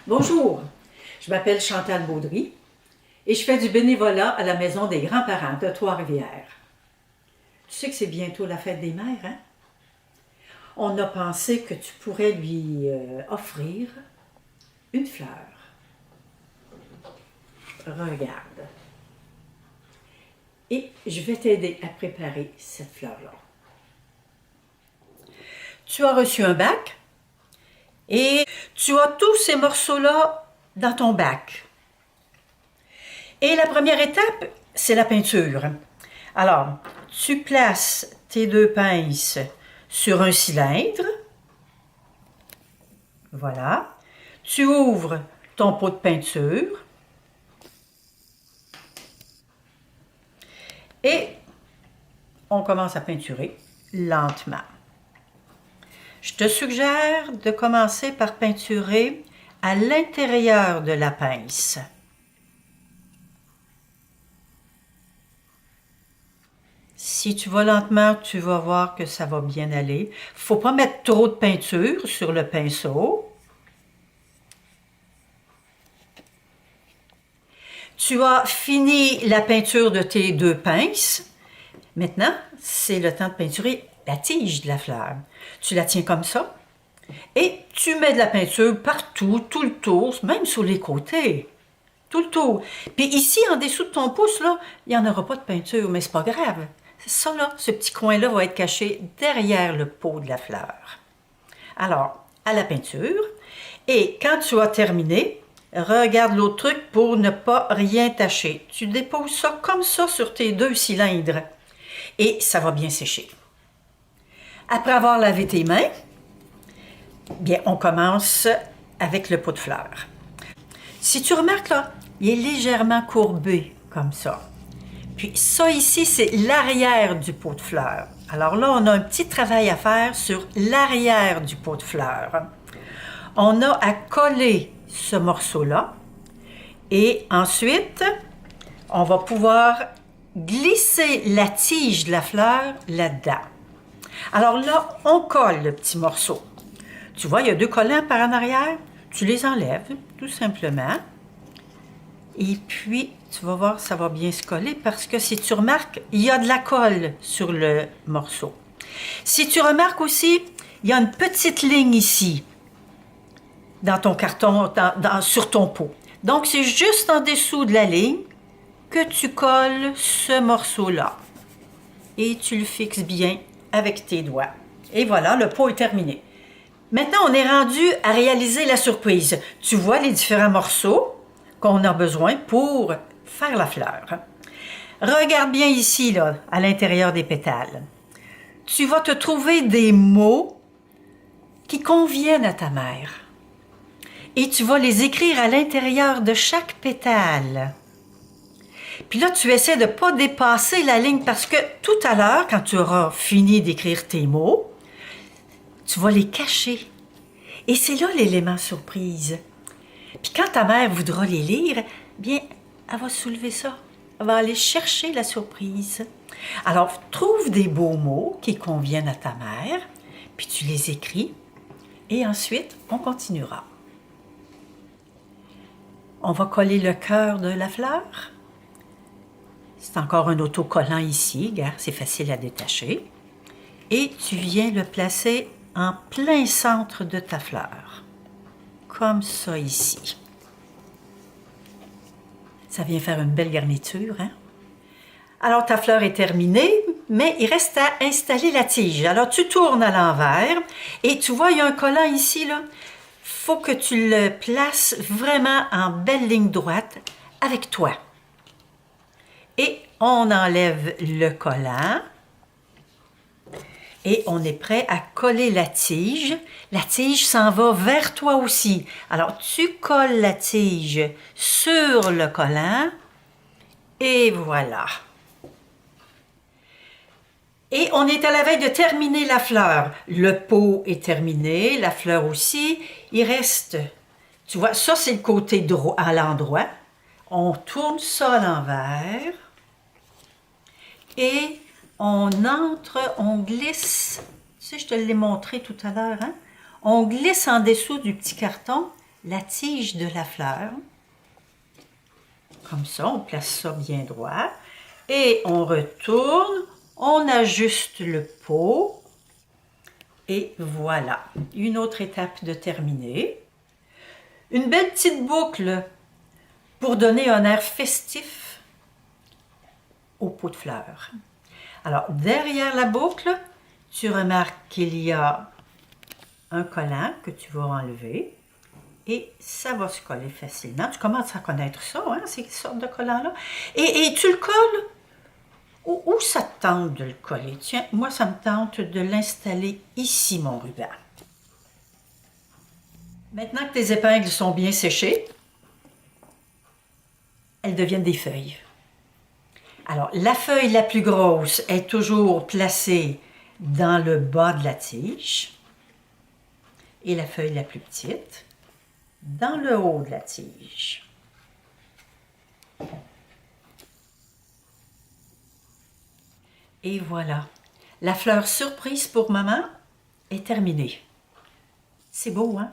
Bonjour, je m'appelle Chantal Baudry et je fais du bénévolat à la Maison des grands-parents de Trois-Rivières. Tu sais que c'est bientôt la fête des mères, hein? On a pensé que tu pourrais lui offrir une fleur. Regarde. Et je vais t'aider à préparer cette fleur-là. Tu as reçu un bac et tu as tous ces morceaux-là dans ton bac. Et la première étape, c'est la peinture. Alors, tu places tes deux pinces sur un cylindre. Voilà. Tu ouvres ton pot de peinture. Et on commence à peinturer lentement. Je te suggère de commencer par peinturer à l'intérieur de la pince. Si tu vas lentement, tu vas voir que ça va bien aller. Il ne faut pas mettre trop de peinture sur le pinceau. Tu as fini la peinture de tes deux pinces. Maintenant, c'est le temps de peinturer la tige de la fleur. Tu la tiens comme ça et tu mets de la peinture partout, tout le tour, même sur les côtés. Tout le tour. Puis ici, en dessous de ton pouce, là, il n'y en aura pas de peinture, mais c'est pas grave. Ça, là, ce petit coin-là va être caché derrière le pot de la fleur. Alors, à la peinture. Et quand tu as terminé, regarde l'autre truc pour ne pas rien tacher. Tu déposes ça comme ça sur tes deux cylindres. Et ça va bien sécher. Après avoir lavé tes mains, bien, on commence avec le pot de fleurs. Si tu remarques là, il est légèrement courbé comme ça. Puis ça ici, c'est l'arrière du pot de fleurs. Alors là, on a un petit travail à faire sur l'arrière du pot de fleurs. On a à coller ce morceau-là et ensuite, on va pouvoir glisser la tige de la fleur là-dedans. Alors là, on colle le petit morceau. Tu vois, il y a deux collants par en arrière. Tu les enlèves, tout simplement. Et puis, tu vas voir, ça va bien se coller parce que si tu remarques, il y a de la colle sur le morceau. Si tu remarques aussi, il y a une petite ligne ici, dans ton carton, sur ton pot. Donc, c'est juste en dessous de la ligne que tu colles ce morceau-là. Et tu le fixes bien avec tes doigts. Et voilà, le pot est terminé. Maintenant, on est rendu à réaliser la surprise. Tu vois les différents morceaux qu'on a besoin pour faire la fleur. Regarde bien ici, là, à l'intérieur des pétales. Tu vas te trouver des mots qui conviennent à ta mère. Et tu vas les écrire à l'intérieur de chaque pétale. Puis là, tu essaies de ne pas dépasser la ligne parce que tout à l'heure, quand tu auras fini d'écrire tes mots, tu vas les cacher. Et c'est là l'élément surprise. Puis quand ta mère voudra les lire, bien, elle va soulever ça. Elle va aller chercher la surprise. Alors, trouve des beaux mots qui conviennent à ta mère, puis tu les écris, et ensuite, on continuera. On va coller le cœur de la fleur. C'est encore un autocollant ici, regarde, c'est facile à détacher. Et tu viens le placer en plein centre de ta fleur, comme ça ici. Ça vient faire une belle garniture, hein? Alors, ta fleur est terminée, mais il reste à installer la tige. Alors, tu tournes à l'envers et tu vois, il y a un collant ici, là. Faut que tu le places vraiment en belle ligne droite avec toi. Et on enlève le collant. Et on est prêt à coller la tige. La tige s'en va vers toi aussi. Alors, tu colles la tige sur le collant. Et voilà. Et on est à la veille de terminer la fleur. Le pot est terminé, la fleur aussi. Il reste, tu vois, ça c'est le côté droit, à l'endroit. On tourne ça à l'envers. Et on entre, on glisse, tu sais, je te l'ai montré tout à l'heure, hein? On glisse en dessous du petit carton la tige de la fleur. Comme ça, on place ça bien droit. Et on retourne, on ajuste le pot. Et voilà, une autre étape de terminer. Une belle petite boucle pour donner un air festif au pot de fleurs. Alors, derrière la boucle, tu remarques qu'il y a un collant que tu vas enlever et ça va se coller facilement. Tu commences à connaître ça, hein, ces sortes de collants-là. Et tu le colles où ça te tente de le coller. Tiens, moi, ça me tente de l'installer ici, mon ruban. Maintenant que tes épingles sont bien séchées, elles deviennent des feuilles. Alors, la feuille la plus grosse est toujours placée dans le bas de la tige et la feuille la plus petite dans le haut de la tige. Et voilà, la fleur surprise pour maman est terminée. C'est beau, hein?